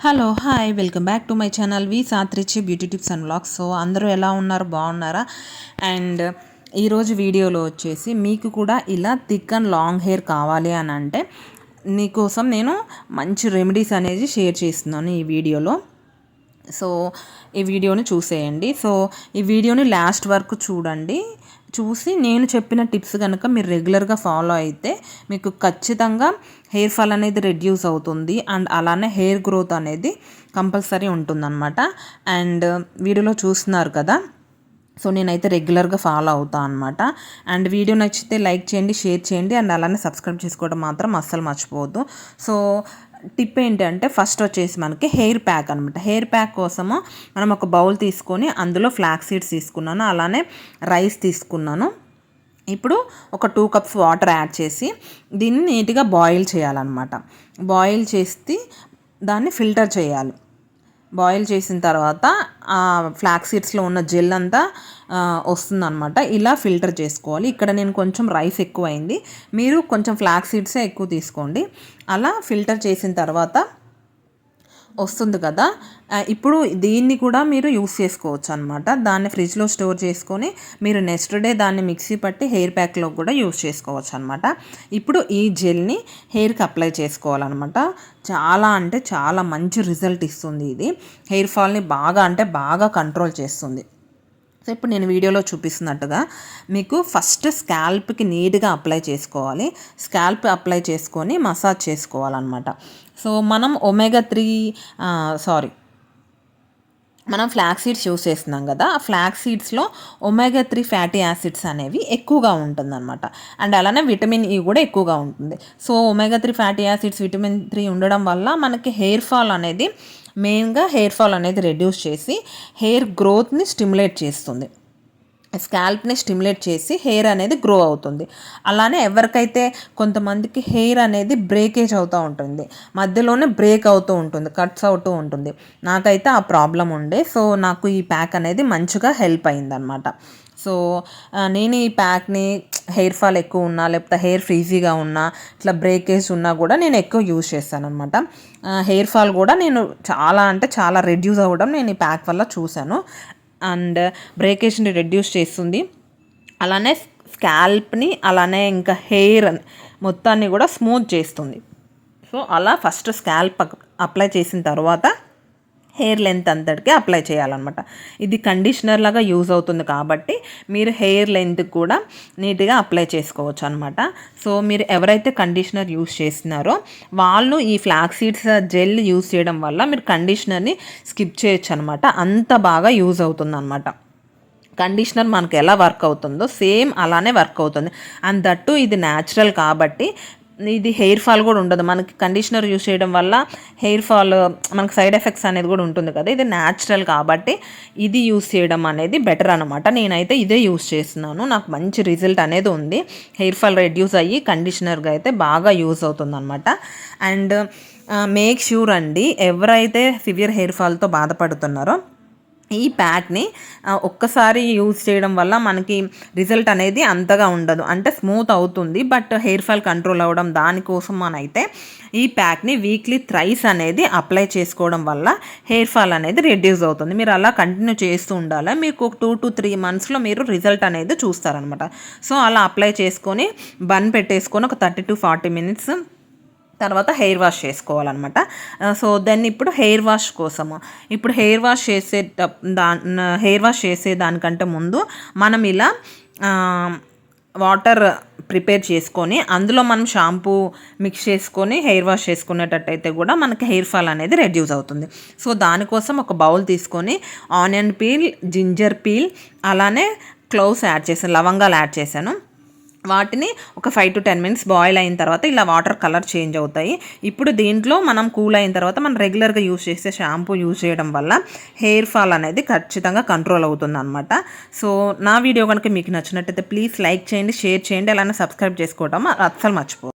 Hello hi welcome back to my channel వి సాత్రిచి beauty tips and vlogs. So అందరూ ఎలా ఉన్నారు, బాగున్నారా? అండ్ ఈరోజు వీడియోలో వచ్చేసి మీకు కూడా ఇలా థిక్ అండ్ లాంగ్ హెయిర్ కావాలి అని అంటే నీకోసం నేను మంచి రెమెడీస్ అనేది షేర్ చేస్తున్నాను ఈ వీడియోలో. సో ఈ వీడియోని చూసేయండి. సో ఈ వీడియోని లాస్ట్ వరకు చూడండి. చూసి నేను చెప్పిన టిప్స్ కనుక మీరు రెగ్యులర్గా ఫాలో అయితే మీకు ఖచ్చితంగా హెయిర్ ఫాల్ అనేది రెడ్యూస్ అవుతుంది అండ్ అలానే హెయిర్ గ్రోత్ అనేది కంపల్సరీ ఉంటుందన్నమాట. అండ్ వీడియోలో చూస్తున్నారు కదా, సో నేనైతే రెగ్యులర్గా ఫాలో అవుతాను అనమాట. అండ్ వీడియో నచ్చితే లైక్ చేయండి, షేర్ చేయండి అండ్ అలానే సబ్స్క్రైబ్ చేసుకోవడం మాత్రం అస్సలు మర్చిపోవద్దు. సో టిప్ ఏంటంటే ఫస్ట్ వచ్చేసి మనకి హెయిర్ ప్యాక్ అనమాట. హెయిర్ ప్యాక్ కోసము మనం ఒక బౌల్ తీసుకొని అందులో ఫ్లాక్స్ సీడ్స్ తీసుకున్నాను, అలానే రైస్ తీసుకున్నాను. ఇప్పుడు ఒక 2 కప్స్ వాటర్ యాడ్ చేసి దీన్ని నీట్గా బాయిల్ చేయాలన్నమాట. బాయిల్ చేసి దాన్ని ఫిల్టర్ చేయాలి. బాయిల్ చేసిన తర్వాత ఆ ఫ్లాక్స్ సీడ్స్లో ఉన్న జెల్ అంతా వస్తుందన్నమాట. ఇలా ఫిల్టర్ చేసుకోవాలి. ఇక్కడ నేను కొంచెం రైస్ ఎక్కువ అయింది, మీరు కొంచెం ఫ్లాక్స్ సీడ్సే ఎక్కువ తీసుకోండి. అలా ఫిల్టర్ చేసిన తర్వాత వస్తుంది కదా, ఇప్పుడు దీన్ని కూడా మీరు యూస్ చేసుకోవచ్చు అనమాట. దాన్ని ఫ్రిడ్జ్లో స్టోర్ చేసుకొని మీరు నెక్స్ట్ డే దాన్ని మిక్సీ పట్టి హెయిర్ ప్యాక్లో కూడా యూస్ చేసుకోవచ్చు అనమాట. ఇప్పుడు ఈ జెల్ని హెయిర్కి అప్లై చేసుకోవాలన్నమాట. చాలా అంటే చాలా మంచి రిజల్ట్ ఇస్తుంది. ఇది హెయిర్ ఫాల్ని బాగా కంట్రోల్ చేస్తుంది. సో ఇప్పుడు నేను వీడియోలో చూపిస్తున్నట్టుగా మీకు ఫస్ట్ స్కాల్ప్కి నీట్గా అప్లై చేసుకోవాలి. స్కాల్ప్ అప్లై చేసుకొని మసాజ్ చేసుకోవాలన్నమాట. సో మనం మనం ఫ్లాక్స్ సీడ్స్ యూస్ చేస్తున్నాం కదా, ఆ ఫ్లాక్స్ సీడ్స్లో ఒమేగా 3 ఫ్యాటీ యాసిడ్స్ అనేవి ఎక్కువగా ఉంటుందన్నమాట. అండ్ అలానే విటమిన్ ఈ కూడా ఎక్కువగా ఉంటుంది. So omega 3 fatty acids, vitamin 3 ఉండడం వల్ల మనకి హెయిర్ ఫాల్ అనేది రెడ్యూస్ చేసి హెయిర్ గ్రోత్ని స్టిమ్యులేట్ చేస్తుంది. స్కాల్ప్ని స్టిమ్యులేట్ చేసి హెయిర్ అనేది గ్రో అవుతుంది. అలానే ఎవరికైతే కొంతమందికి హెయిర్ అనేది బ్రేకేజ్ అవుతూ ఉంటుంది, మధ్యలోనే బ్రేక్ అవుతూ ఉంటుంది, కట్స్ అవుతూ ఉంటుంది. నాకైతే ఆ ప్రాబ్లం ఉండే. సో నాకు ఈ ప్యాక్ అనేది మంచిగా హెల్ప్ అయిందనమాట. సో నేను ఈ ప్యాక్ని హెయిర్ ఫాల్ ఎక్కువ ఉన్నా, లేకపోతే హెయిర్ ఫ్రీజీగా ఉన్నా, ఇట్లా బ్రేకేజ్ ఉన్నా కూడా నేను ఎక్కువ యూజ్ చేస్తాను అనమాట. హెయిర్ ఫాల్ కూడా నేను చాలా రెడ్యూస్ అవ్వడం నేను ఈ ప్యాక్ వల్ల చూశాను. అండ్ బ్రేకేజ్ని రెడ్యూస్ చేస్తుంది, అలానే స్కాల్ప్ని, అలానే ఇంకా హెయిర్ మొత్తాన్ని కూడా స్మూత్ చేస్తుంది. సో అలా ఫస్ట్ స్కాల్ప్ అప్లై చేసిన తర్వాత హెయిర్ లెంత్ అంతటికి అప్లై చేయాలన్నమాట. ఇది కండిషనర్ లాగా యూజ్ అవుతుంది కాబట్టి మీరు హెయిర్ లెంత్ కూడా నీట్గా అప్లై చేసుకోవచ్చు అనమాట. సో మీరు ఎవరైతే కండిషనర్ యూజ్ చేస్తున్నారో వాళ్ళు ఈ ఫ్లాక్స్ సీడ్స్ జెల్ యూజ్ చేయడం వల్ల మీరు కండిషనర్ని స్కిప్ చేయొచ్చు అనమాట. అంత బాగా యూజ్ అవుతుంది అనమాట. కండిషనర్ మనకు ఎలా వర్క్ అవుతుందో సేమ్ అలానే వర్క్ అవుతుంది. అండ్ దట్టు ఇది న్యాచురల్ కాబట్టి ఇది హెయిర్ ఫాల్ కూడా ఉండదు. మనకి కండిషనర్ యూస్ చేయడం వల్ల హెయిర్ ఫాల్ మనకు సైడ్ ఎఫెక్ట్స్ అనేది కూడా ఉంటుంది కదా, ఇది న్యాచురల్ కాబట్టి ఇది యూస్ చేయడం అనేది బెటర్ అనమాట. నేనైతే ఇదే యూస్ చేస్తున్నాను, నాకు మంచి రిజల్ట్ అనేది ఉంది. హెయిర్ ఫాల్ రెడ్యూస్ అయ్యి కండిషనర్గా అయితే బాగా యూస్ అవుతుంది అనమాట. అండ్ మేక్ ష్యూర్ అండి, ఎవరైతే సివియర్ హెయిర్ ఫాల్తో బాధపడుతున్నారో ఈ ప్యాక్ని ఒక్కసారి యూజ్ చేయడం వల్ల మనకి రిజల్ట్ అనేది అంతగా ఉండదు, అంటే స్మూత్ అవుతుంది, బట్ హెయిర్ ఫాల్ కంట్రోల్ అవ్వడం దానికోసం అయితే ఈ ప్యాక్ని వీక్లీ థ్రైస్ అనేది అప్లై చేసుకోవడం వల్ల హెయిర్ ఫాల్ అనేది రెడ్యూస్ అవుతుంది. మీరు అలా కంటిన్యూ చేస్తూ ఉండాలి. మీకు 2 to 3 మంత్స్లో మీరు రిజల్ట్ అనేది చూస్తారనమాట. సో అలా అప్లై చేసుకొని బన్ పెట్టేసుకొని ఒక 30 to 40 minutes తర్వాత హెయిర్ వాష్ చేసుకోవాలన్నమాట. సో దెన్ ఇప్పుడు హెయిర్ వాష్ కోసము హెయిర్ వాష్ చేసే దానికంటే ముందు మనం ఇలా వాటర్ ప్రిపేర్ చేసుకొని అందులో మనం షాంపూ మిక్స్ చేసుకొని హెయిర్ వాష్ చేసుకునేటట్టయితే కూడా మనకి హెయిర్ ఫాల్ అనేది రెడ్యూస్ అవుతుంది. సో దానికోసం ఒక బౌల్ తీసుకొని ఆనియన్ పీల్, జింజర్ పీల్, అలానే క్లోవ్స్ యాడ్ చేశాను, లవంగాలు యాడ్ చేశాను. వాటిని ఒక 5 to 10 minutes బాయిల్ అయిన తర్వాత ఇలా వాటర్ కలర్ చేంజ్ అవుతాయి. ఇప్పుడు దీంట్లో మనం కూల్ అయిన తర్వాత మనం రెగ్యులర్గా యూజ్ చేసే షాంపూ యూజ్ చేయడం వల్ల హెయిర్ ఫాల్ అనేది ఖచ్చితంగా కంట్రోల్ అవుతుంది అనమాట. సో నా వీడియో కనుక మీకు నచ్చినట్టయితే ప్లీజ్ లైక్ చేయండి, షేర్ చేయండి, అలానే సబ్స్క్రైబ్ చేసుకోవడం అస్సలు మర్చిపోదు.